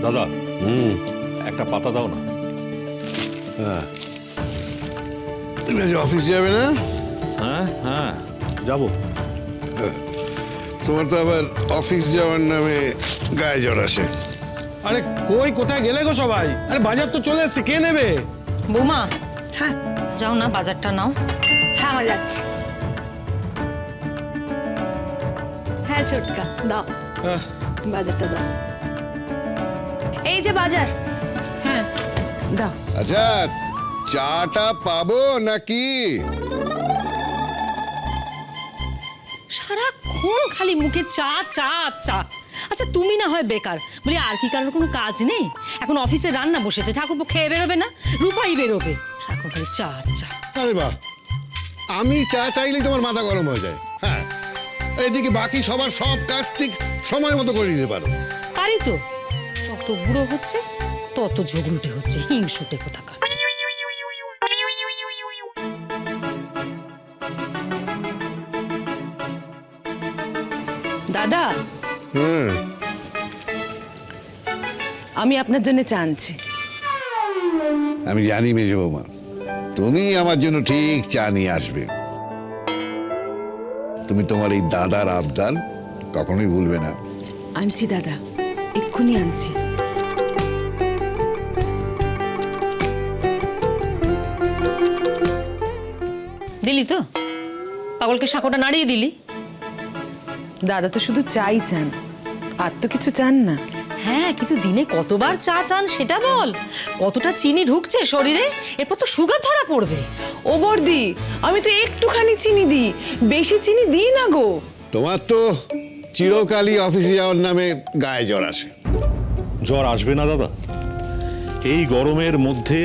দাদা একটা পাতা দাও না। হ্যাঁ, তুমি আজ অফিস যাবে না? হ্যাঁ হ্যাঁ যাবো। তোমার তো আবার অফিস যাওয়ার নামে গায়ে জ্বর আসে। আরে কই কোথায় গেলে গো সবাই? আরে বাজার তো চলে এসেছে, কে নেবে? বৌমা, হ্যাঁ যাও না বাজারটা নাও। হ্যাঁ আমার যাচ্ছি। হ্যাঁ ছোটকা দাও, বাজারটা দাও। এই যে বাজার। হ্যাঁ দাও। আচ্ছা, চাটা পাবো নাকি? সারাক্ষণ খালি মুখে চা চা চা। আচ্ছা তুমি না হয় বেকার বলি, আর কি কারোর কোনো কাজ নেই? এখন অফিসে রান্না বসেছে, ঠাকুরপো খেয়ে বেরোবে না, রূপাই বেরোবে, সারাক্ষণ খালি চা চা। আরে বাহ, আমি চা চাইলেই তোমার মাথা গরম হয়ে যায়। হ্যাঁ, এদিকে বাকি সবার সব কাজ ঠিক সময় মতো করে দিতে পারো। পারি তো, যত বুড়ো হচ্ছে তত ঝগড়ুটে হচ্ছে, হিংসুটে কোথাকার। দাদা, হুম, আমি আপনার জন্য চা আনছি। আমি জানি মেজো বৌমা, তুমি আমার জন্য ঠিক চা নিয়ে আসবে। তুমি তোমার এই দাদার আবদার কখনোই ভুলবে না। আনছি দাদা, এক্ষুনি আনছি। দিলি তো? পাগলকে সাঁকোটা নাড়িয়ে দিলি। দাদা তো শুধু চাই চান, আর তো কিছু চান না। হ্যাঁ, কিন্তু দিনে কতবার চা চান সেটা বল। কতটা চিনি ঢুকছে শরীরে, এরপর তো সুগার ধরা পড়বে। ও বর্দি, আমি তো একটুখানি চিনি দিই, বেশি চিনি দিই না গো। তোমার তো চিরকালই অফিসে যাওয়ার নামে গায়ে জ্বর আসে। জ্বর আসবে না দাদা? এই গরমের মধ্যে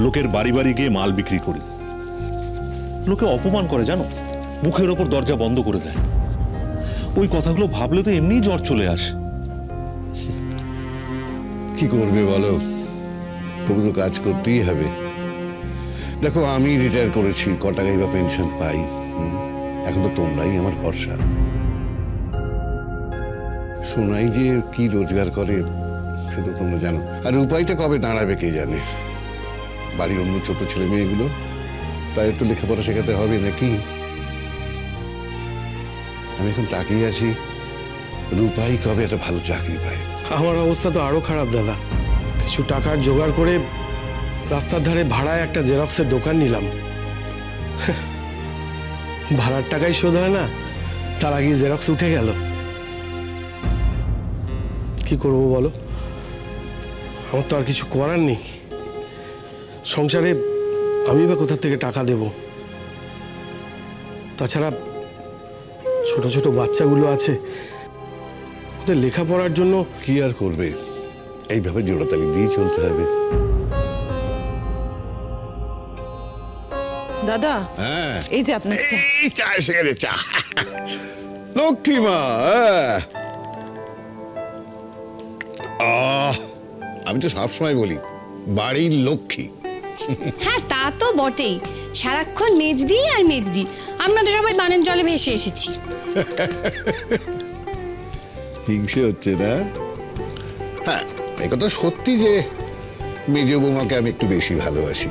লোকের বাড়ি বাড়ি গিয়ে মাল বিক্রি করি, লোকে অপমান করে জানো, মুখের ওপর দরজা বন্ধ করে দেয়। ওই কথাগুলো ভাবলে তো এমনি জ্বর চলে আসে। কি করবে বলো, তবু তো কাজ করতেই হবে। দেখো, আমি রিটায়ার করেছি, ক টাকাই বা পেনশন পাই। এখন তো তোমরাই আমার ভরসা। শোনাই যে কি রোজগার করে সেটা তোমরা জানো, আর উপায়টা কবে দাঁড়াবে কে জানে। বাড়ির অন্য ছোট ছেলে মেয়েগুলো, তাই একটু লেখাপড়া শেখাতে হবে নাকি? আমি এখন তাকিয়ে আছি, রূপাই কবে একটা ভালো চাকরি পায়। আমার অবস্থা তো আরো খারাপ দাদা। কিছু টাকার জোগাড় করে রাস্তার ধারে ভাড়ায় একটা জেরক্সের দোকান নিলাম। ভাড়ার টাকাই শোধ হয় না, তার আগে জেরক্স উঠে গেল। কি করবো বলো, আমার তো আর কিছু করার নেই। সংসারে আমি বা কোথা থেকে টাকা দেব? তাছাড়া ছোট ছোট বাচ্চাগুলো আছে, ওদের লেখাপড়ার জন্য। কি আর করবে, এইভাবে জোড়াতালি দিয়ে চলতে হবে। দাদা, হ্যাঁ, এই যে আপনার চা। এই চা এসে গেছে, চা। লক্ষ্মী মা, হ্যাঁ। আমি তো সবসময় বলি বাড়ির লক্ষ্মী। হ্যাঁ তা তো বটেই, সারাক্ষণ মেজদি আর মেজদি। আমরা তো সবাই বানের জলে ভেসে এসেছি। হিংসে হচ্ছে না? হ্যাঁ, একথা সত্যি যে মেজো বৌমাকে আমি একটু বেশি ভালোবাসি।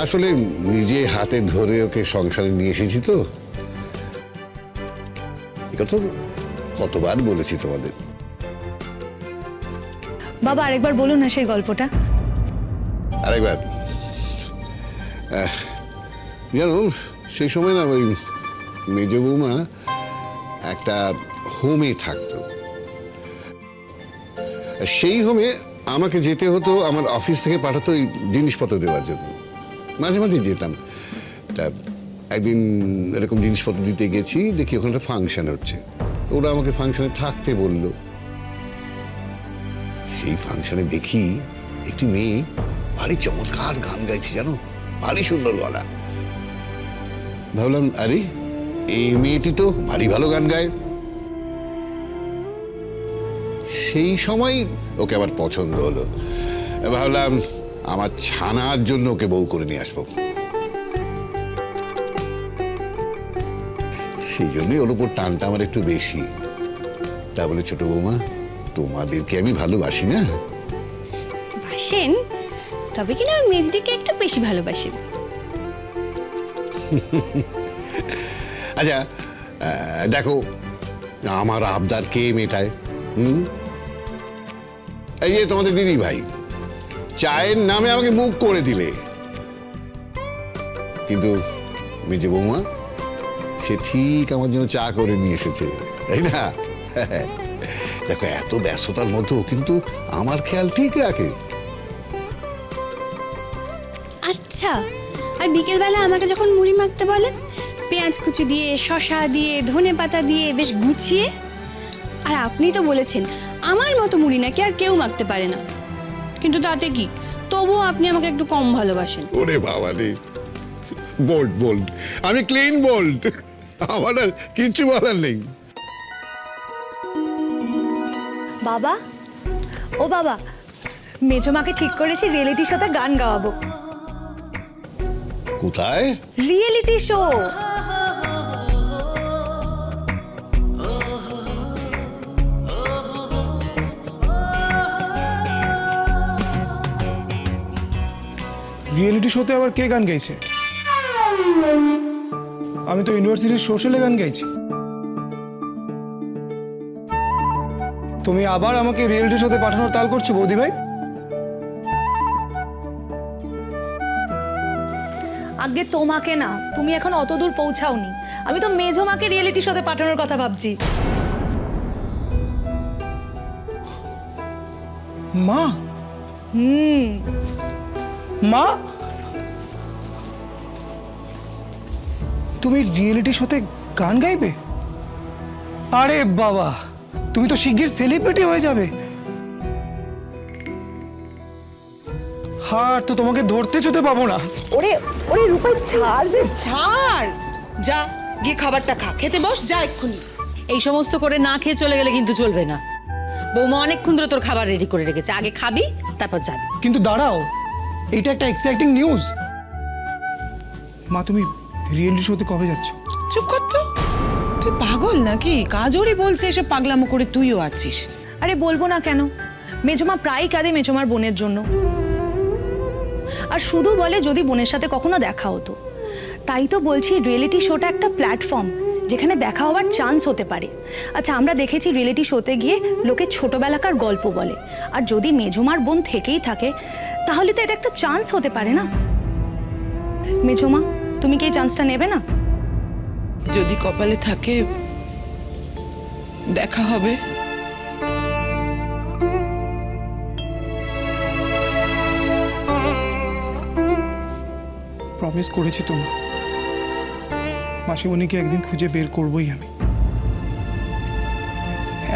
আসলে নিজে হাতে ধরে ওকে সংসারে নিয়ে এসেছি তো। একথা কতবার বলেছি তোমাদের। বাবা আরেকবার বলুন না সেই গল্পটা। আরেকবার? জানো, সেই সময় না ওই মেজো বৌমা একটা হোমে থাকতো। সেই হোমে আমাকে যেতে হতো, আমার অফিস থেকে পাঠাতো ওই জিনিসপত্র দেওয়ার জন্য। মাঝে মাঝে যেতাম। তা একদিন এরকম জিনিসপত্র দিতে গেছি, দেখি ওখানে একটা ফাংশন হচ্ছে। ওরা আমাকে ফাংশনে থাকতে বলল। সেই ফাংশনে দেখি একটি মেয়ে ভারী চমৎকার গান গাইছে, জানো, ভারী সুন্দর গলা। ভাবলাম, আরে এই মেয়েটি তো ভারী ভালো গান গায়। সেই সময় ওকে আবার পছন্দ হলো। ভাবলাম আমার ছানার জন্য ওকে বউ করে নিয়ে আসবো। সেই জন্যই ওর উপর টানটা আমার একটু বেশি। তা বলে ছোট বৌমা, তোমাদেরকে আমি ভালোবাসি না? বাসেন, তবে কিনা মেজদিকে একটু বেশি ভালোবাসেন। আচ্ছা দেখো, আমার আবদার কে মেটায়? এই যে তোমাদের দিদি ভাই চায়ের নামে আমাকে মুখ করে দিলে, কিন্তু মেজে বৌমা সে ঠিক আমার জন্য চা করে নিয়ে এসেছে, তাই না? দেখো, এত ব্যস্ততার মধ্যেও কিন্তু আমার খেয়াল ঠিক রাখে। আচ্ছা, আর বিকেলবেলা আমাকে যখন মুড়ি মাখতে বলেন, পেঁয়াজ কুচি দিয়ে, শসা দিয়ে, ধনেপাতা দিয়ে বেশ গুছিয়ে। আর আপনি তো বলেছেন আমার মতো মুড়ি নাকি আর কেউ মাখতে পারে না, কিন্তু তাতে কি, তবুও আপনি আমাকে একটু কম ভালোবাসেন। ওরে বাবা রে, বোল্ড বোল্ড, আমি ক্লিন বোল্ড, আমার আর কিচ্ছু বলার নেই। বাবা, ও বাবা, মেজমাকে ঠিক করেছি রিয়েলিটি শোতে গান গাওয়াবো। কোথায়? Reality show. রিয়েলিটি শোতে আবার কে গান গাইছে? আমি তো ইউনিভার্সিটির সোশ্যালে গান গাইছি। তুমি আবার আমাকে রিয়েলিটি শোতে পাঠানোর তাল করছো বৌদি ভাই? আগে তোমাকে না, তুমি এখন অত দূর পৌঁছাওনি। আমি তো মেজমাকে রিয়েলিটি শোতে পাঠানোর কথা ভাবছি। মা? মা, তুমি রিয়েলিটি শোতে গান গাইবে? আরে বাবা, তুমি তো শিগগির সেলিব্রিটি হয়ে যাবে। হার তো তোমাকে ধরতে চুতে পাবো না। ওরে ওরে রূপাই, ছাড় রে ছাড়, যা গিয়ে খাবারটা খা, খেতে বস, যা এক্ষুনি। এই সমস্ত করে না খেয়ে চলে গেলে কিন্তু চলবে না। বৌমা অনেকক্ষণ ধরে তোর খাবার রেডি করে রেখেছে, আগে খাবি তারপর যাবি। কিন্তু দাঁড়াও, এটা একটা এক্সাইটিং নিউজ। মা, তুমি রিয়েলিটি শোতে কবে যাচ্ছ? চুপ কর তো, তুই পাগল নাকি? কাজরই বলছে এসব পাগলামো করে তুইও আছিস। আরে বলবো না কেন, মেজমা প্রায় কাঁদে মেজমার বোনের জন্য। আর শুধু বলে যদি বোনের সাথে কখনো দেখা হতো। তাই তো বলছি, রিয়েলিটি শোটা একটা প্ল্যাটফর্ম যেখানে দেখা হওয়ার চান্স হতে পারে। আচ্ছা, আমরা দেখেছি রিয়েলিটি শোতে গিয়ে লোকে ছোটবেলাকার গল্প বলে, আর যদি মেজমার বোন থেকেই থাকে তাহলে তো এটা একটা চান্স হতে পারে না? মেজমা, তুমি কি এই চান্সটা নেবে না? যদি কপালে থাকে দেখা হবে। প্রমিস করেছি তোমার, মাসিমণিকে একদিন খুঁজে বের করবই আমি।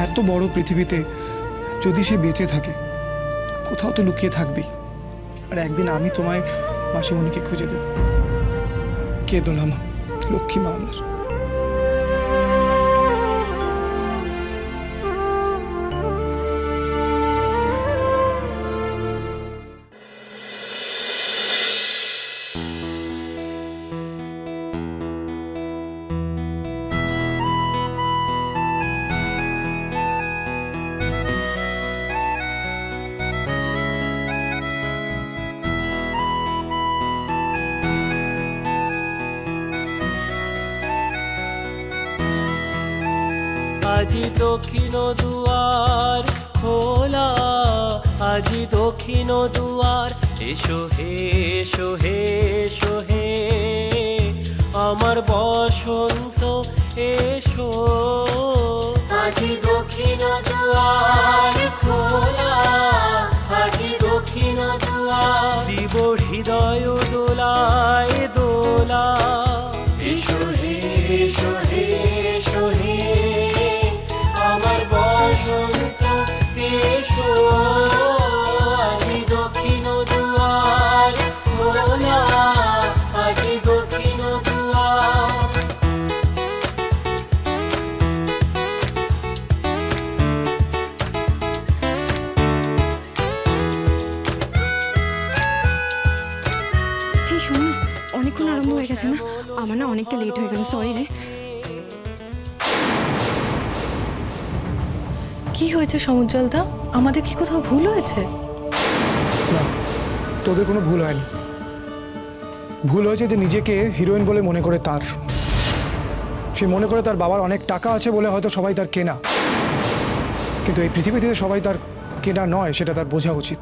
এত বড় পৃথিবীতে যদি সে বেঁচে থাকে, কোথাও তো লুকিয়ে থাকবেই। আর একদিন আমি তোমায় মাসিমণিকে খুঁজে দেব। কেঁদো না মা, লক্ষ্মী মা আমার। আজি দক্ষিণ দুয়ার খোলা, আজি দক্ষিণ দুয়ার, এসো হে এসো হে এসো হে আমার বসন্ত এসো। আজি দক্ষিণ দুয়ার খোলা, আজি দক্ষিণ দুয়ার, দিব হৃদয় দোলায় দোলা, এসো হে এসো হে এসো হে আমার বসন্ত এসো। আজি দক্ষিণ দুয়ার খোলা, আজি দক্ষিণ দুয়ার। এই শোনো, অনেকক্ষণ আরম্ভ হয়ে গেছে না? আমার না অনেকটা লেট হয়ে গেল, সরি রে। কি হয়েছে সমুজ্জ্বলদা? আমাদের কি কোথাও ভুল হয়েছে? না, তোদের কোনো ভুল হয়নি। ভুল হয়েছে যে নিজেকে হিরোইন বলে মনে করে তার। সে মনে করে তার বাবার অনেক টাকা আছে বলে হয়তো সবাই তার কেনা, কিন্তু এই পৃথিবীতে সবাই তার কেনা নয়, সেটা তার বোঝা উচিত।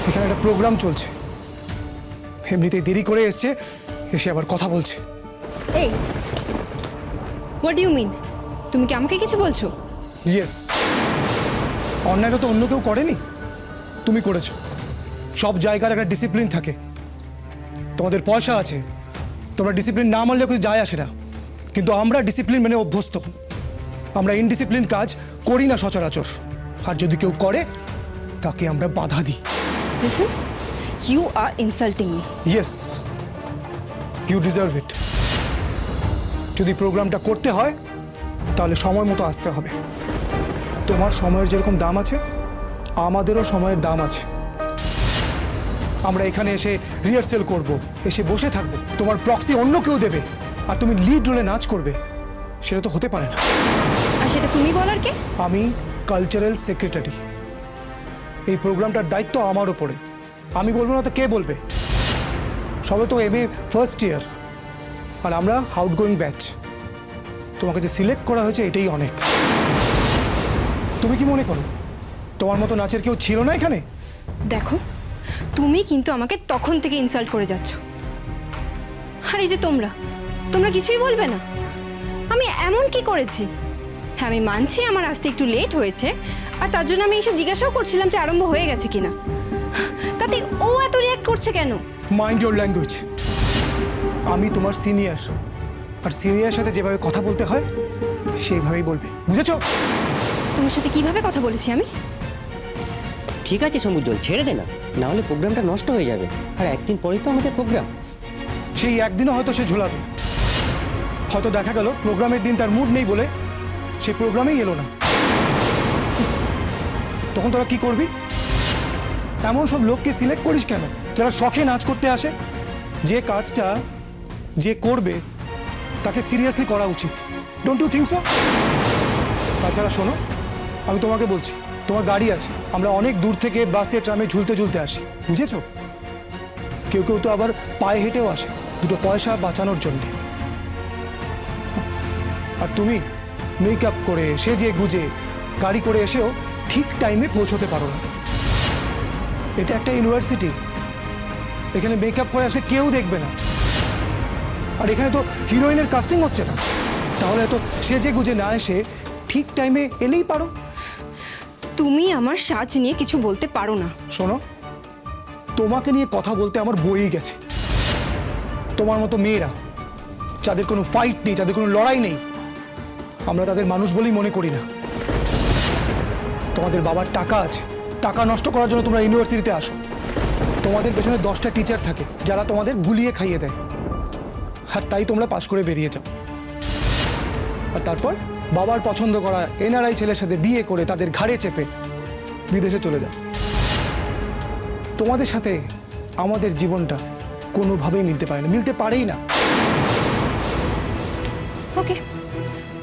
এখানে একটা প্রোগ্রাম চলছে, এমনিতেই দেরি করে এসছে, এসে আবার কথা বলছে। এই হোয়াট ডু ইউ মিন? তুমি কি আমাকে কিছু বলছো? ইয়েস, অন্যায়টা তো অন্য কেউ করেনি, তুমি করেছো। সব জায়গার একটা ডিসিপ্লিন থাকে, তোমাদের পয়সা আছে, তোমরা ডিসিপ্লিন না মানলেও কিছু যায় আসে না, কিন্তু আমরা ডিসিপ্লিন মেনে অভ্যস্ত। আমরা ইনডিসিপ্লিন কাজ করি না সচরাচর, আর যদি কেউ করে তাকে আমরা বাধা দিই। Listen, you are insulting me. Yes, you deserve it. যদি প্রোগ্রামটা করতে হয় তাহলে সময় মতো আসতে হবে। তোমার সময়ের যেরকম দাম আছে, আমাদেরও সময়ের দাম আছে। আমরা এখানে এসে রিহার্সেল করব, এসে বসে থাকবো, তোমার প্রক্সি অন্য কেউ দেবে, আর তুমি লিড রোলে নাচ করবে, সেটা তো হতে পারে না। আর সেটা তুমি বলার কে? আমি কালচারাল সেক্রেটারি, এই প্রোগ্রামটার দায়িত্ব আমার ওপরে। আমি বলবো না তো কে বলবে? সবে তো MA ফার্স্ট ইয়ার, আর আমরা আউটগোয়িং ব্যাচ। তোমাকে যে সিলেক্ট করা হয়েছে এটাই অনেক। তুমি কি মনে করো তোমার মতো নাচের কেউ ছিল না এখানে? দেখো, তুমি কিন্তু আমাকে তখন থেকে ইনসাল্ট করে যাচ্ছ। আর এই যে তোমরা কিছুই বলবে না? আমি এমন কি করেছি? হ্যাঁ, আমি মানছি আমার আসতে একটু লেট হয়েছে, আর তার জন্য আমি এসে জিজ্ঞাসাও করছিলাম যে আরম্ভ হয়ে গেছে কিনা। তাতে ও এত রিয়াক্ট করছে কেন? Mind your language. আমি তোমার সিনিয়র, আর সিনিয়রের সাথে যেভাবে কথা বলতে হয় সেইভাবেই বলবে, বুঝেছো? তোমার সাথে কিভাবে কথা বলেছি আমি? ঠিক আছে সমুজ্জ্বল, ছেড়ে দে না, না হলে প্রোগ্রামটা নষ্ট হয়ে যাবে। আর একদিন পরেই তো আমাদের প্রোগ্রাম। সেই একদিনও হয়তো সে ঝোলাবে, হয়তো দেখা গেল প্রোগ্রামের দিন তার মুড নেই বলে সে প্রোগ্রামেই এলো না। তখন তোরা কি করবি? এমন সব লোককে সিলেক্ট করিস কেন যারা শখে নাচ করতে আসে? যে কাজটা যে করবে তাকে সিরিয়াসলি করা উচিত। Don't you think so? তাছাড়া শোনো, আমি তোমাকে বলছি, তোমার গাড়ি আছে, আমরা অনেক দূর থেকে বাসে ট্রামে ঝুলতে ঝুলতে আসি, বুঝেছো? কেউ কেউ তো আবার পায়ে হেঁটেও আসে দুটো পয়সা বাঁচানোর জন্যে। আর তুমি মেকআপ করে সেজে গুজে গাড়ি করে এসেও ঠিক টাইমে পৌঁছতে পারো না। এটা একটা ইউনিভার্সিটি, এখানে মেকআপ করে আসলে কেউ দেখবে না। আর এখানে তো হিরোইনের কাস্টিং হচ্ছে না, তাহলে তো সেজে গুজে না এসে ঠিক টাইমে এলেই পারো। তুমি আমার সাজ নিয়ে কিছু বলতে পারো না। শোনো, তোমাকে নিয়ে কথা বলতে আমার বই গেছে। তোমার মতো মেয়েরা যাদের কোনো ফাইট নেই, যাদের কোনো লড়াই নেই, আমরা তাদের মানুষ বলেই মনে করি না। তোমাদের বাবার টাকা আছে, টাকা নষ্ট করার জন্য তোমরা ইউনিভার্সিটিতে আসো। তোমাদের পেছনে 10টা টিচার থাকে যারা তোমাদের গুলিয়ে খাইয়ে দেয়, আর তাই তোমরা পাশ করে বেরিয়ে যাও। আর তারপর বাবার পছন্দ করা NRI ছেলের সাথে বিয়ে করে তাদের ঘাড়ে চেপে বিদেশে চলে যাও। তোমাদের সাথে আমাদের জীবনটা কোনোভাবেই মিলতে পারে না, মিলতে পারেই না। Okay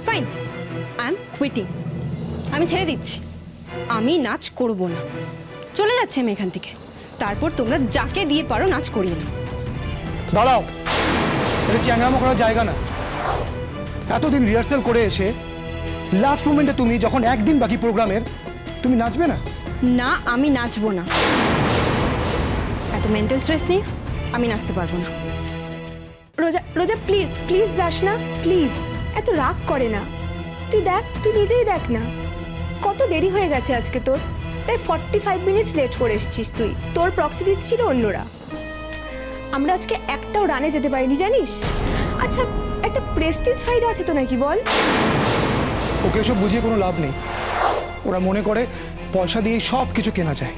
fine, I am quitting. আমি ছেড়ে দিচ্ছি, আমি নাচ করব না, চলে যাচ্ছি আমি এখান থেকে। তারপর তোমরা যাকে দিয়ে পারো নাচ করিয়ে নাও। দাঁড়াও, এটা চ্যাংরামো করার জায়গা না। এতদিন রিহার্সাল করে এসে লাস্ট মোমেন্টে তুমি যখন একদিন বাকি প্রোগ্রামের, তুমি নাচবে না? না, আমি নাচবো না। এত মেন্টাল স্ট্রেস নিয়ে আমি নাচতে পারবো না। রোজা, রোজা প্লিজ প্লিজ যাস না, প্লিজ। এত রাগ করে না। তুই দেখ, তুই নিজেই দেখ না কত দেরি হয়ে গেছে আজকে তোর। তাই 45 মিনিটস লেট করে এসেছিস তুই। তোর প্রক্সি দিচ্ছিল অন্যরা, আমরা আজকে একটাও রানে যেতে পারিনি, জানিস? আচ্ছা, একটা প্রেস্টিজ ফাইট আছে তো নাকি বল? ওকে সব বুঝিয়ে কোনো লাভ নেই। ওরা মনে করে পয়সা দিয়ে সব কিছু কেনা যায়।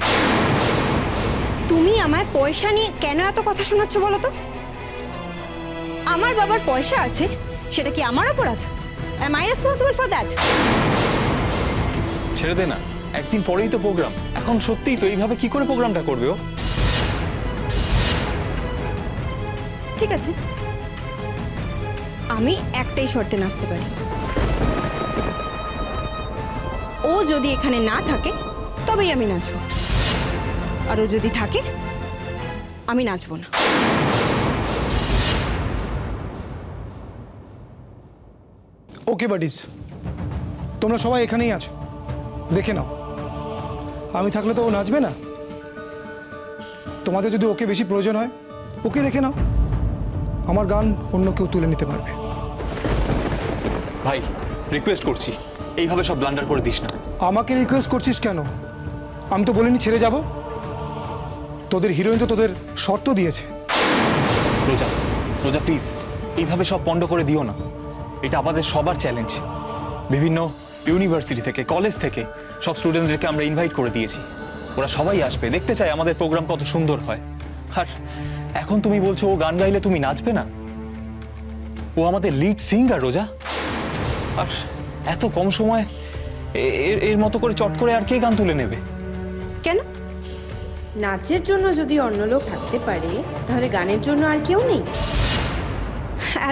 তুমি আমায় পয়সা নিয়ে কেন এত কথা শোনাচ্ছ বলো তো? আমার বাবার পয়সা আছে, সেটা কি আমার অপরাধ? Am I responsible for that? ছেড়ে দে না, একদিন পরেই তো প্রোগ্রাম। এখন সত্যিই তো এইভাবে কি করে প্রোগ্রামটা করবে ও? ঠিক আছে, আমি একটাই শর্তে নাচতে পারি। ও ও যদি এখানে না থাকে তবেই আমি নাচবো, আর ও যদি থাকে আমি নাচবো না। ওকে বাডিস, তোমরা সবাই এখানেই আছো, দেখে নাও। আমি থাকলে তো ও নাচবে না। তোমাদের যদি ওকে বেশি প্রয়োজন হয় ওকে রেখে নাও, আমার গান অন্য কেউ তুলে নিতে পারবে। ভাই রিকোয়েস্ট করছি, এইভাবে সব ব্লান্ডার করে দিস না। আমাকে রিকোয়েস্ট করছিস কেন? আমি তো বলিনি ছেড়ে যাব। তোদের হিরোইন তো তোদের শর্ত দিয়েছে। রোজা, রোজা প্লিজ এইভাবে সব পণ্ড করে দিও না। এটা আমাদের সবার চ্যালেঞ্জ। বিভিন্ন ইউনিভার্সিটি থেকে, কলেজ থেকে সব স্টুডেন্টদেরকে আমরা ইনভাইট করে দিয়েছি। ওরা সবাই আসবে, দেখতে চায় আমাদের প্রোগ্রাম কত সুন্দর হয়। আর এখন তুমি বলছো ও গান গাইলে তুমি নাচবে না? ও আমাদের লিড সিঙ্গার রোজা। আর এত কম সময় এর মতো করে চট করে আর কে গান তুলে নেবে? কেন? নাচের জন্য যদি অন্য লোক থাকতে পারে, তাহলে গানের জন্য আর কেউ নেই?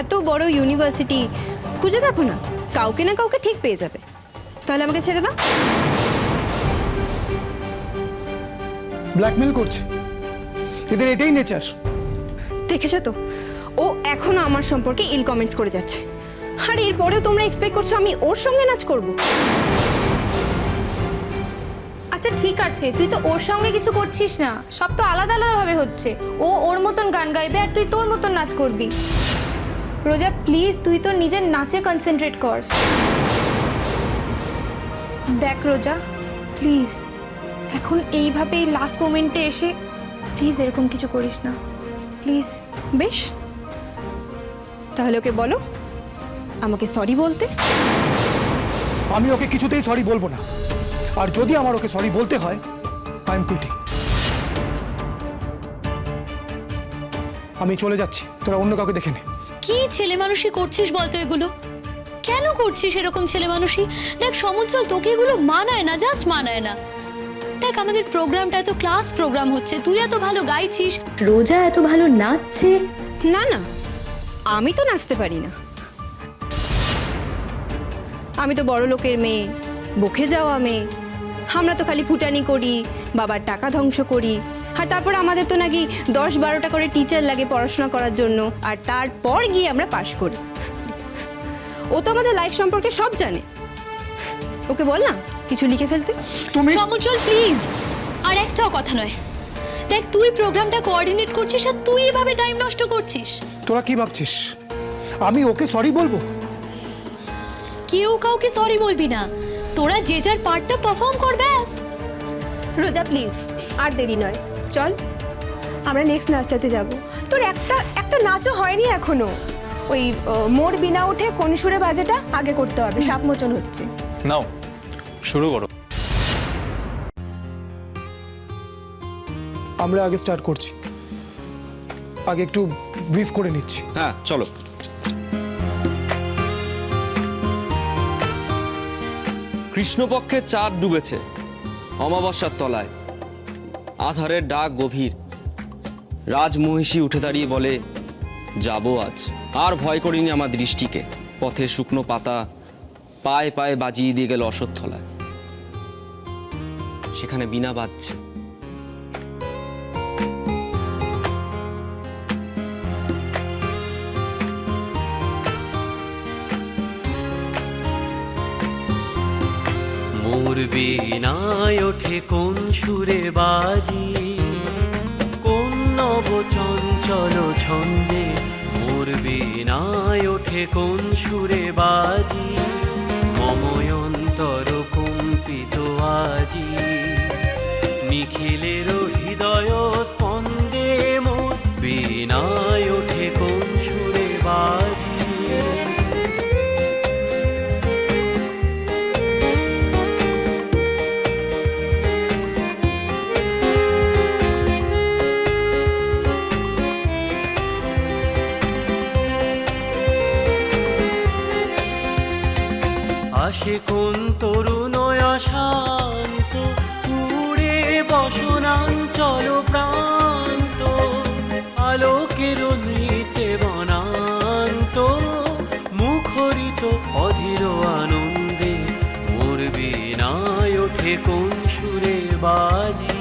এত বড় ইউনিভার্সিটি, খুঁজে দেখো না, কাউকে না কাউকে ঠিক পেয়ে যাবে। তাহলে আমাকে ছেড়ে দাও। ব্ল্যাকমেল করছে, এদের এটাই নেচার। দেখেছো তো, ও এখনো আমার সম্পর্কে ইল কমেন্টস করে যাচ্ছে, আর এরপরেও তোমরা এক্সপেক্ট করছো আমি ওর সঙ্গে নাচ করব? আচ্ছা ঠিক আছে, তুই তো ওর সঙ্গে কিছু করছিস না, সব তো আলাদা আলাদাভাবে হচ্ছে। ও ওর মতন গান গাইবে আর তুই তোর মতন নাচ করবি। রোজা প্লিজ, তুই তো নিজের নাচে কনসেন্ট্রেট কর। দেখ রোজা প্লিজ, এখন এইভাবে লাস্ট মোমেন্টে এসে প্লিজ এরকম কিছু করিস না প্লিজ। বেশ, তাহলে ওকে বলো আমাকে সরি বলতে। আমি ওকে কিছুতেই সরি বলবো না, আর যদি আমার ওকে সরি বলতে হয় আই এম কুইটিং। আমি চলে যাচ্ছি, তোরা অন্য কাউকে দেখে নে। কি ছেলে মানুষই করছিস বলতো এগুলো? কেন করছিস এরকম ছেলে মানুষই? দেখ সমুজ্জ্বল, তোকে এগুলো মানায় না, জাস্ট মানায় না। দেখ আমাদের প্রোগ্রামটা এত ক্লাস প্রোগ্রাম হচ্ছে, তুই এত ভালো গাইছিস, রোজা এত ভালো নাচছে। না না, আমি তো নাচতে পারি না। আমি তো বড় লোকের মেয়ে, বকে যাওয়া মেয়ে। আমরা তো খালি ফুটানি করি, বাবার টাকা ধ্বংস করি, আর তারপর আমাদের তো নাকি 10-12টা করে টিচার লাগে পড়াশোনা করার জন্য, আর তারপর গিয়ে আমরা পাশ করি। ও তো আমাদের লাইফ সম্পর্কে সব জানে। ওকে বল না কিছু লিখে ফেলতে। তুমি সমুজ্জ্বল প্লিজ, আর একটাও কথা নয়। দেখ তুই প্রোগ্রামটা কোঅর্ডিনেট করছিস আর তুই এভাবে টাইম নষ্ট করছিস। তোরা কি ভাবছিস আমি ওকে সরি বলবো? কেউ কাউকে সরি বলবি না, তোরা যে যার পার্টটা পারফর্ম কর ব্যাস। রোজা প্লিজ, আর দেরি নয়, চল আমরা নেক্সট নাচটাতে যাব। তোর একটা নাচও হয়নি এখনো। ওই মোর বিনা উঠে কোন সুরে বাজেটা আগে করতে হবে, সাপ মোচন হচ্ছে। নাও শুরু করো। আমরা আগে স্টার্ট করছি, আগে একটু ব্রিফ করে নিচ্ছি। হ্যাঁ চলো। কৃষ্ণপক্ষের চাঁদ ডুবেছে অমাবস্যার তলায়, আধারের ডাক গভীর, রাজমহিষী উঠে দাঁড়িয়ে বলে যাবো আজ। আর ভয় করিনি আমার দৃষ্টিকে, পথের শুকনো পাতা পায়ে পায়ে বাজিয়ে দিয়ে গেল অশ্বত্থলায়, সেখানে বীণা বাজছে। মোর বীণায় ওঠে কোন সুরে বাজি, কোন নব চঞ্চল ছন্দে। মোর বীণায় ওঠে কোন সুরে বাজি, মময় অন্তর কম্পিত আজি। নিখিলের হৃদয় স্পন্দে মোর বীণায় ওঠে কোন সুরে বাজি। আসে কোন তরুণয় শান্ত, উড়ে বসনাঞ্চল প্রান্ত। আলোকের নৃত্যে বনান্ত, মুখরিত অধীর আনন্দে। মোর বীণা ওঠে কোন সুরে বাজি।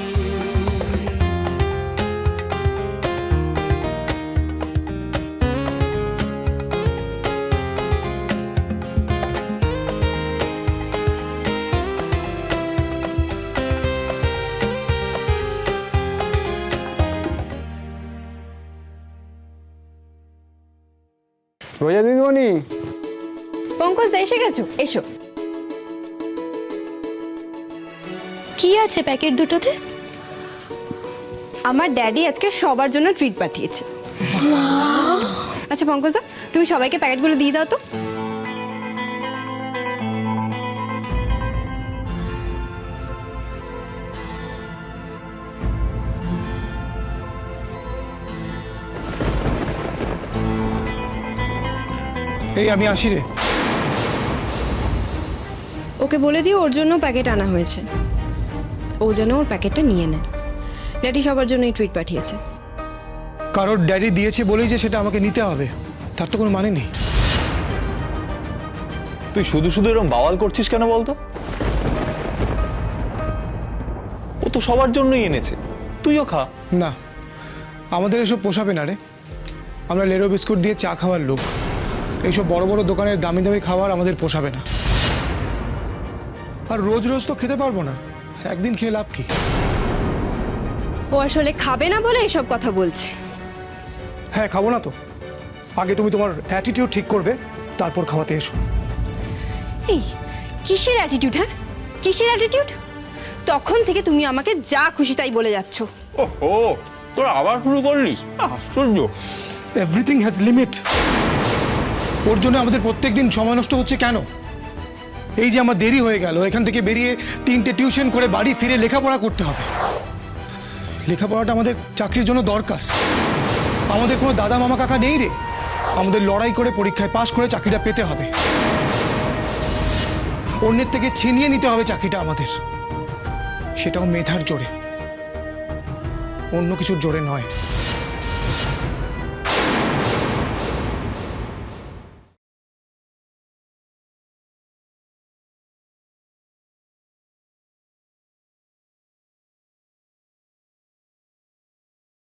রোজা দিদিমণি, পঙ্কজ এসে গেছো, এসো। কি আছে প্যাকেট দুটোতে? আমার ড্যাডি আজকে সবার জন্য ট্রিট পাঠিয়েছে। আচ্ছা পঙ্কজা, তুমি সবাইকে প্যাকেটগুলো দিয়ে দাও তো। এই আমি আসি রে। ওকে বলে দিও ওর জন্য প্যাকেট আনা হয়েছে, ও যেন ওর প্যাকেটটা নিয়ে নেয়। ড্যাডি সবার জন্য এই ট্রিট পাঠিয়েছে। কারোর ড্যাডি দিয়েছে বলেই যে সেটা আমাকে নিতে হবে তার তো কোনো মানে নেই। তুই শুধু শুধু এরকম বাওয়াল করছিস কেন বলতো? ও তো সবার জন্যই এনেছে, তুইও খা। না, আমাদের এসব পোষাবে না রে। আমরা লেরো বিস্কুট দিয়ে চা খাওয়ার লোক, এইসব বড় বড় দোকানের দামি দামি খাবার আমাদের পোষাবে না। আর রোজ রোজ তো খেতে পারবো না, একদিন খেয়ে লাভ কি? ও আসলে খাবে না বলে এসব কথা বলছে। হ্যাঁ, খাবো না তো। আগে তুমি তোমার অ্যাটিটিউড ঠিক করবে, তারপর খাওয়াতে এসো। এই কিসের অ্যাটিটিউড? হ্যাঁ, কিসের অ্যাটিটিউড? তখন থেকে তুমি আমাকে যা খুশি তাই বলে যাচ্ছ। ও তোরা আবার শুরু করলিস? আশ্চর্য। Everything has limit. ওর জন্য আমাদের প্রত্যেক দিন সময় নষ্ট হচ্ছে কেন? এই যে আমার দেরি হয়ে গেল, এখান থেকে বেরিয়ে 3টে টিউশন করে বাড়ি ফিরে লেখাপড়া করতে হবে। লেখাপড়াটা আমাদের চাকরির জন্য দরকার। আমাদের কোনো দাদা মামা কাকা নেই রে। আমাদের লড়াই করে পরীক্ষায় পাশ করে চাকরিটা পেতে হবে। অন্যের থেকে ছিনিয়ে নিতে হবে চাকরিটা আমাদের, সেটাও মেধার জোরে, অন্য কিছুর জোরে নয়।